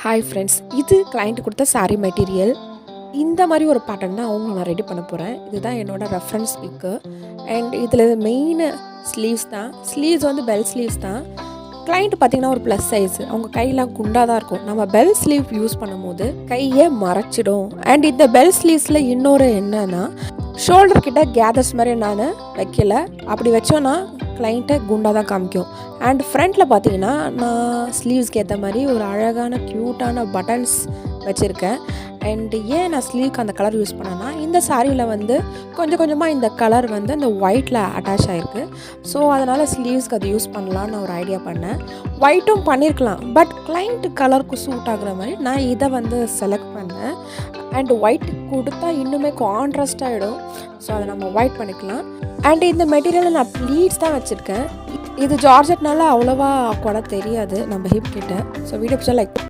Hi friends, இது client கொடுத்த sari material. இந்த மாதிரி ஒரு பேட்டர்ன் தான் அவங்க நான் ரெடி பண்ண போகிறேன். இதுதான் என்னோடய ரெஃபரன்ஸ் பிக்கு. அண்ட் இதில் மெயின் ஸ்லீவ்ஸ் தான். ஸ்லீவ்ஸ் வந்து பெல் ஸ்லீவ்ஸ் தான். கிளைண்ட் பார்த்திங்கன்னா ஒரு ப்ளஸ் சைஸ், அவங்க கையெல்லாம் குண்டாக தான் இருக்கும். நம்ம பெல் ஸ்லீவ் யூஸ் பண்ணும்போது கையை மறைச்சிடும். அண்ட் இந்த பெல் ஸ்லீவ்ஸில் இன்னொரு என்னன்னா, ஷோல்டர் கிட்ட கேதர்ஸ் மாதிரி நான் வைக்கல. அப்படி வச்சோன்னா கிளைண்ட்டை குண்டாக தான் காமிக்கும். அண்ட் ஃப்ரண்ட்டில் பார்த்தீங்கன்னா நான் ஸ்லீவ்ஸ்க்கு ஏற்ற மாதிரி ஒரு அழகான க்யூட்டான பட்டன்ஸ் வச்சுருக்கேன். அண்ட் ஏன் நான் ஸ்லீவ்க்கு அந்த கலர் யூஸ் பண்ணேன்னா, இந்த சாரியில் வந்து கொஞ்சம் கொஞ்சமாக இந்த கலர் வந்து இந்த ஒயிட்டில் அட்டாச் ஆகிருக்கு. ஸோ அதனால் ஸ்லீவ்ஸ்க்கு அது யூஸ் பண்ணலான்னு நான் ஒரு ஐடியா பண்ணேன். ஒயிட்டும் பண்ணியிருக்கலாம், பட் கிளைண்ட் கலருக்கு சூட் ஆகுற மாதிரி நான் இதை வந்து செலக்ட் பண்ணேன். அண்ட் ஒயிட் கொடுத்தா இன்னுமே கான்ட்ராஸ்ட் ஆகிடும். ஸோ அதை நம்ம ஒயிட் பண்ணிக்கலாம். அண்ட் இந்த மெட்டீரியலில் நான் ப்ளீட்ஸ் தான் வச்சுருக்கேன். இது ஜார்ஜெட்னால அவ்வளோவா கூட தெரியாது நம்ம ஹிப் கிட்ட. ஸோ வீடியோ பிடிச்சா லைக்